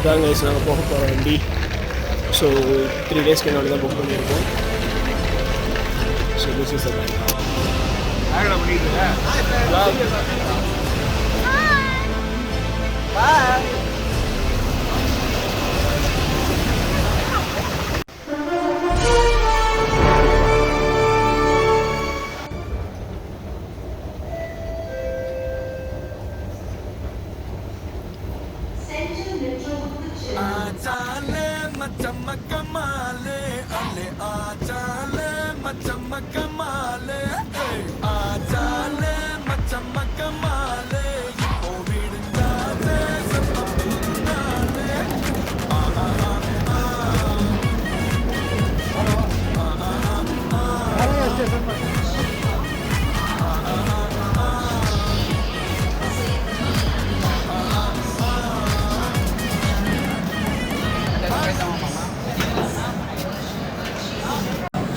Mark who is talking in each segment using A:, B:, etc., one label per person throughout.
A: இதுதான் கைஸ் நாங்கள் போக போகிற வண்டி. ஸோ 3 டேஸ்க்கு முன்னாடி தான் புக் பண்ணியிருக்கோம். So this is the time.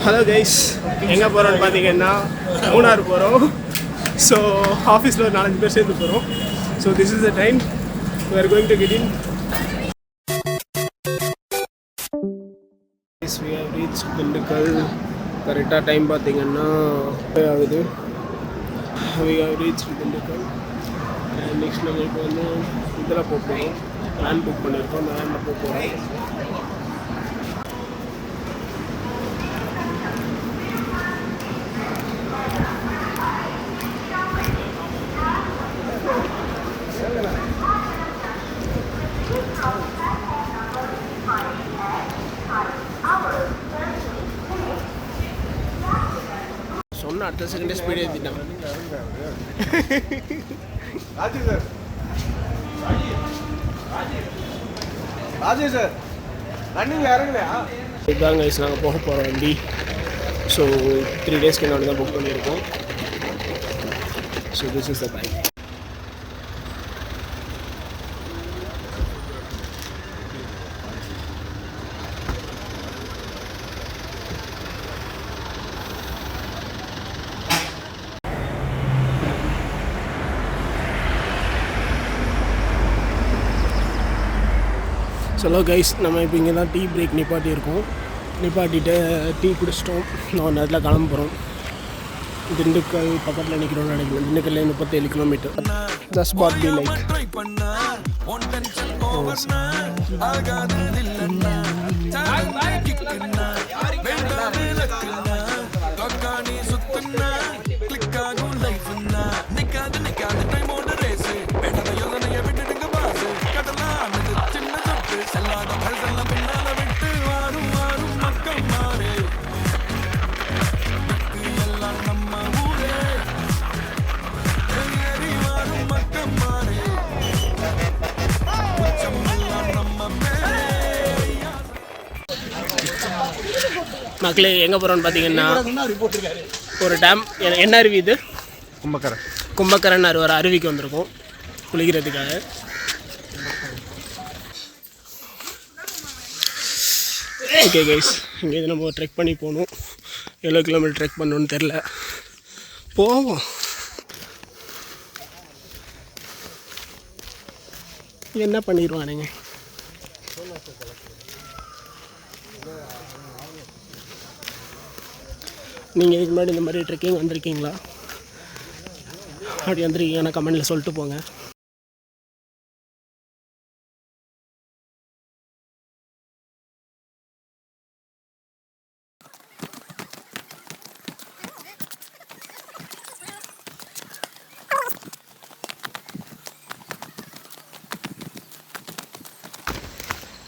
A: Hello guys, எங்கே போகிறோன்னு பார்த்தீங்கன்னா மூணார் போகிறோம். ஸோ ஆஃபீஸில் ஒரு 4-5 பேர் சேர்ந்து போகிறோம். So this is the time we are going to get in. We have reached Dindigul. கரெக்டாக டைம் பார்த்தீங்கன்னா ஆகுது. we have reached Dindigul. Next நம்ம இப்போ வந்து இதில் போகிறோம். வேன் புக் பண்ணியிருக்கோம். அந்த வேனில் போகிறோம். சொன்ன அடுத்த செகண்டே ஸ்பீடு ஏற்றிட்டான். இதுதான் கைஸ் நாங்கள் போக போகிற வண்டி. ஸோ 3 டேஸ்க்கு முன்னாடி தான் புக் பண்ணியிருக்கோம். So this is the time. Hello guys, நம்ம இப்போ இங்கே தான் டீ பிரேக் நிப்பாட்டியிருக்கோம். நிப்பாட்டிட்டு டீ குடிச்சிட்டோம். நான் நேரத்தில் கிளம்புறோம். திண்டுக்கல் பக்கத்தில் நிற்கிறோம்னு நினைக்கிறேன். திண்டுக்கல்ல 37 கிலோமீட்டர். தஸ் பாட் பி லைக் மக்களே. எங்கே போகிறோன்னு பார்த்தீங்கன்னா ஒரு டேம். என்ன அருவி இது? கும்பக்கரன் ஒரு அருவிக்கு வந்திருக்கோம் குளிக்கிறதுக்காக. ஓகே கைஸ், இங்கே நம்ம ட்ரெக் பண்ணி போகணும். எவ்வளோ கிலோமீட்டர் ட்ரெக் பண்ணணுன்னு தெரில. போவோம். என்ன பண்ணிடுவானுங்க. நீங்கள் இதுக்கு முன்னாடி இந்த மாதிரி ட்ரெக்கிங் வந்திருக்கீங்களா? அப்படி வந்திருக்கீங்கன்னா கமெண்டில் சொல்லிட்டு போங்க.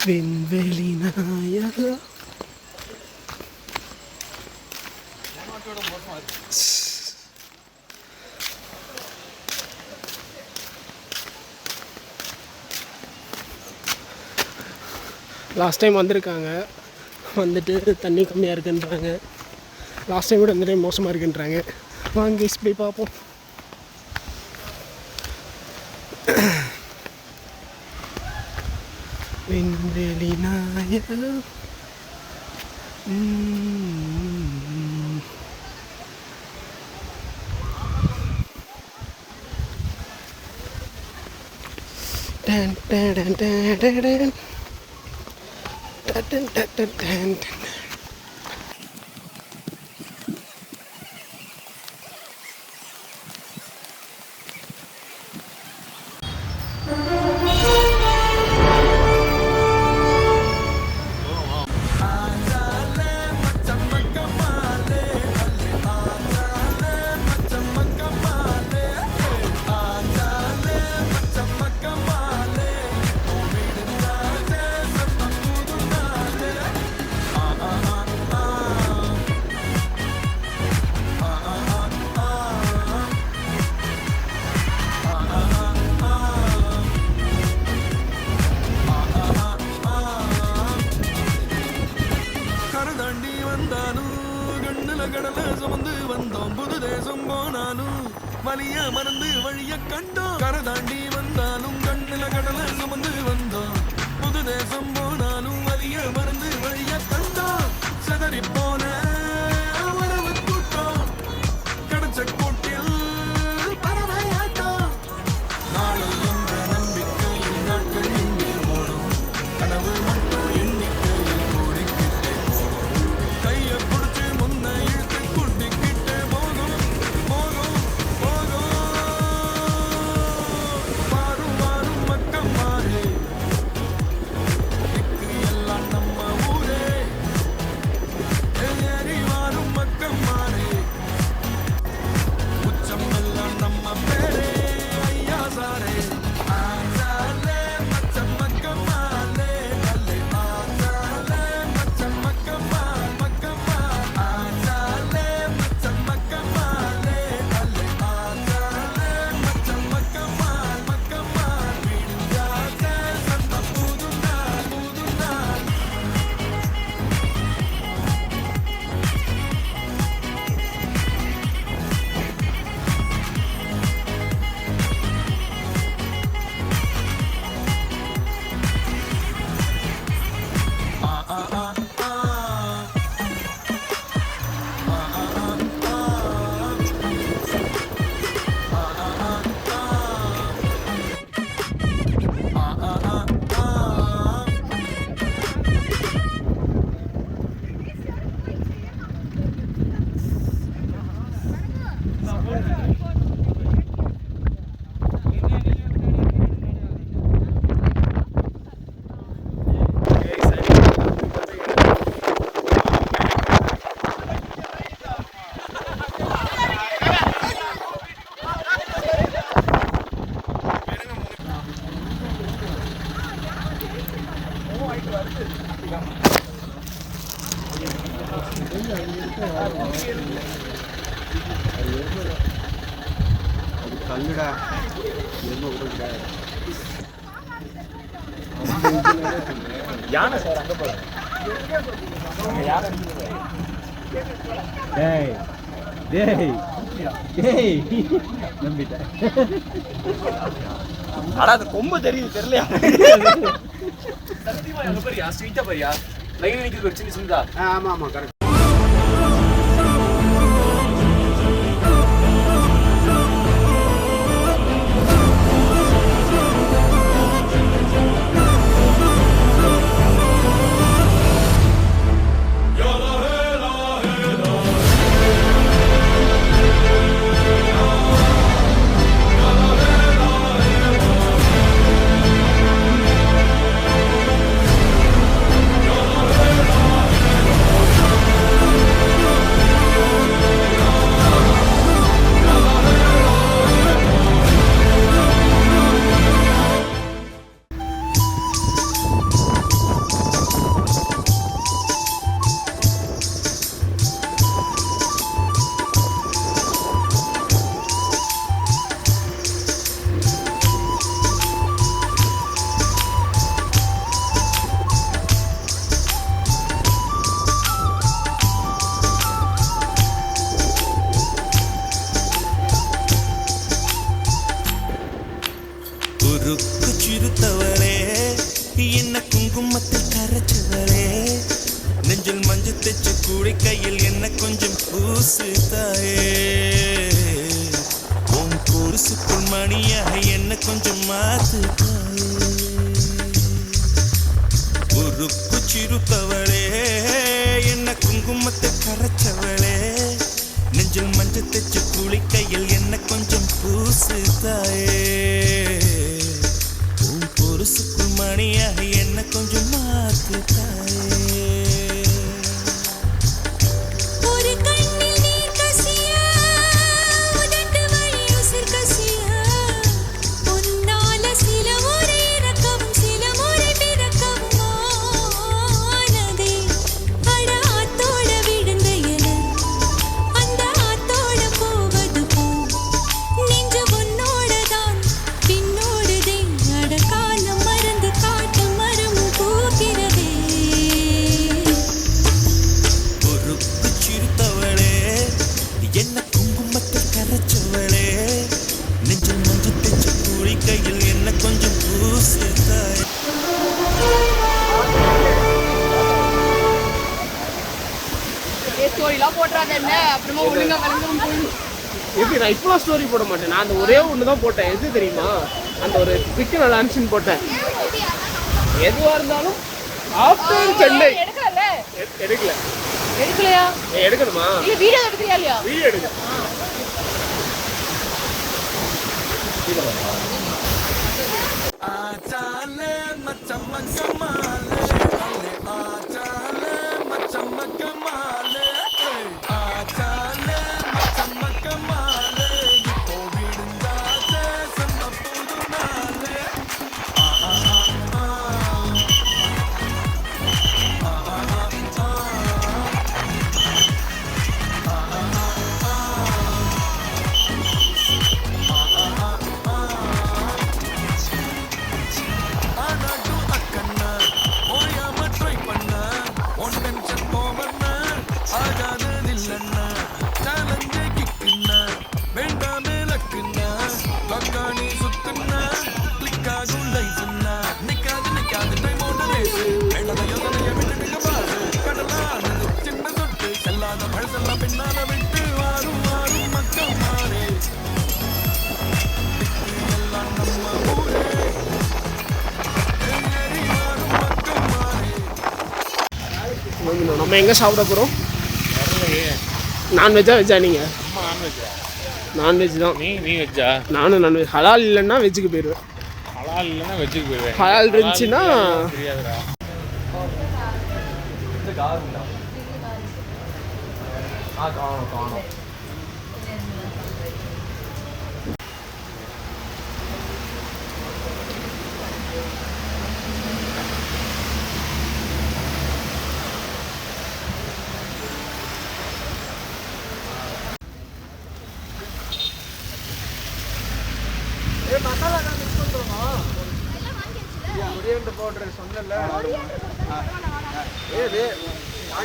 A: விண்வெளி நாயகா. லாஸ்ட் டைம் வந்திருக்காங்க. வந்துட்டு தண்ணி கம்மியாக இருக்குன்றாங்க. லாஸ்ட் டைம் விட இந்த டைம் மோசமாக இருக்குன்றாங்க. வாங்க போய் பார்ப்போம். விண்வெளி நாயகா.
B: வலிய மறந்து வழிய கண்டோம் கரை தாண்டி வந்தாலும் கண்ணுல கடலை சுமந்து வந்தோம் புது தேசம் போனாலும் வலிய மறந்து வழிய கண்டோம் செதறி போன உறவு கூட்டம் கிடைச்ச கூட்டில் பறவையாட்டம் நாளை என்ற நம்பிக்கையில் நாட்கள் இங்கே ஓடும் கனவு மட்டும் எண்ணிக்கையில் ஓடிக்கிட்டே போடும் கையை பிடிச்சி முன்ன இழுத்து கூட்டிக்கிட்டே போகும் போகும் மாறும் மாறும் பக்கம் மாறே திக்கு எல்லாம் நம்ம ஊரே ஏறி மாறும் பக்கம் மாறே உச்சம் எல்லாம் நம்ம பேரே ஐயா சாரே ஆசாலே மச்சம் பக்கம் மாலே அல்லே ஆசாலே மச்சம் பக்கம் ஆசாலே மச்சம் பக்கம் மாலே அல்லே ஆசாலே மச்சம் பக்கம் விடுஞ்சாசே சந்த புதுந்தா
C: கல்லுடா என்ன விடுறா
D: யானை சார் அங்க போற யானை டேய் டேய் டேய் நம்பிட்டேன் அட அது கொம்பு தெரியுது தெரியலையா சத்தியமா அங்க பாரியா ஸ்ட்ரைட்டா பாரியா லைன் நிக்குது ஒரு சின்ன சின்னதா
C: ஆமா ஆமா கரெக்ட்
B: உருக்கு சிறுத்தவளே என்ன குங்குமத்தில் கரைச்சவளே நெஞ்சில் மஞ்சள் தைச்ச கூடை கையில் என்ன கொஞ்சம் பூசு தாயே உன் கொலுசுக்குள் மணியாக என்ன கொஞ்சம் மாத்து தாயே பொறுப்பு சிறுத்தவளே என்ன குங்குமத்தை கரைச்சவளே நெஞ்சில் மஞ்சள் தைச்சு குளிக்கையில் என்ன கொஞ்சம் பூசு தாயே உன் பொருசுக்குள் மணியாக என்ன கொஞ்சம் மாத்து தாயே
A: எப்படி நான் இப்போலாம் ஸ்டோரி போட மாட்டேன். நான் அந்த ஒரே ஒன்று தான் போட்டேன். எது தெரியுமா? அந்த ஒரு பிக்கு நல்லா இருந்துச்சுன்னு போட்டேன். எதுவாக இருந்தாலும் ஆஃப்டர் சென்னை எடுக்கலையா? எடுக்கணுமா? வீடியோ எடுக்கிறியா? வீடியோ எடுக்க நம்ம எங்கே சாப்பிட போகிறோம்? நான்வெஜ்ஜா வெஜ்ஜா? நீங்கள் நான்வெஜ் தான்.
C: நீ வெஜ்ஜா?
A: நானும் நான்வெஜ். ஹலால் இல்லைன்னா வெஜ்ஜுக்கு போயிடுவேன்.
C: ஹலால் இல்லைன்னா வெஜ்ஜுக்கு போயிடுவேன்.
A: ஹலால் இருந்துச்சுன்னா
C: தெரியாதுடா.
D: காணும் பவுடர் சொன்னல.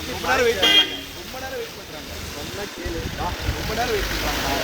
D: ரொம்ப நேரம் வெயிட் பண்றாங்க. சொன்னா கேளு. ரொம்ப நேரம் வெயிட் பண்றாங்க.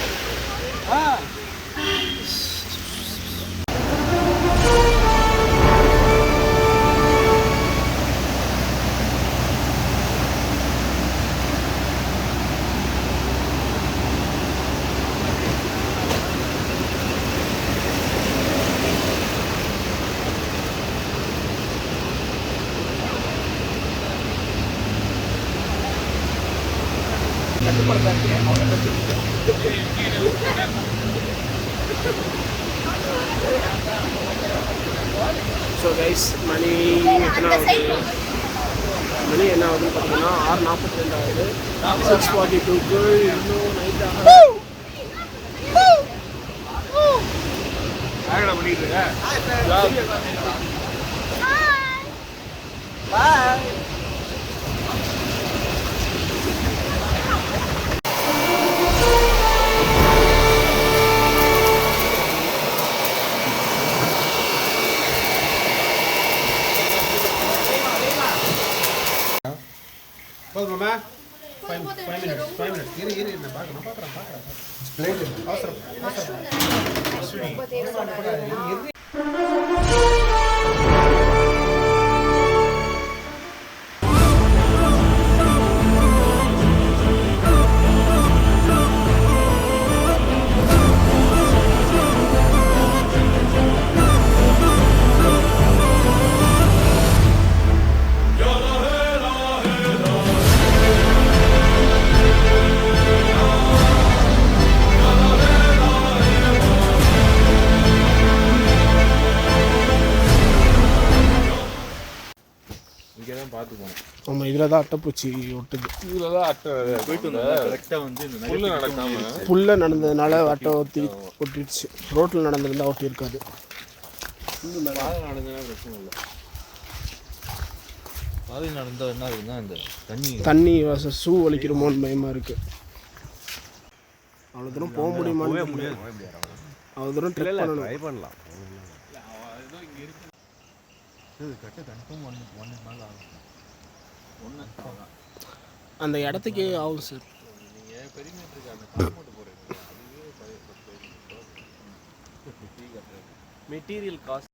A: ஸோ கைஸ் மணி என்ன ஆகுதுன்னு பார்த்தீங்கன்னா 6:42 ஆகுது. 6:42க்கு இன்னும் நைட் ஆகும்.
C: பண்ணிட்டு இருக்கேன். போதுமாமா? 5 minutes. இரு நான் பார்க்குறேன். பிளேட் அவசரம்.
A: இதில் தான் அட்டைப்பூச்சி ஒட்டுது.
C: இதில் தான் அட்டை
E: போயிட்டு வந்து கரெக்டாக வந்து இந்த
C: புல்லு நடக்காம
A: புல்ல நடந்ததுனால அட்டை ஒட்டிடுச்சு. ரோட்டில் நடந்திருந்தால் ஒட்டியிருக்காது.
C: பாதை நடந்ததுன்னா பிரச்சனை இல்லை.
E: பாதை நடந்தால் என்ன ஆகுதுன்னா இந்த
A: தண்ணி ஷூ வலிக்கிறோமோன்னு பயமாக இருக்குது. அவ்வளோ தூரம் போக முடியுமான்னு அவ்வளோ தூரம் ட்ரெக் பண்ணணும்.
E: ட்ரை பண்ணலாம். கட்ட கன்ஃபார்ம் ஒன்று மேலே ஆகும்.
A: அந்த இடத்துக்கே ஆகும் சார்.
C: நீங்கள் பெரிமீட்டருக்கு அந்த காம்பவுண்ட் போடுறீங்க, அதுவே
E: மெட்டீரியல் காஸ்ட்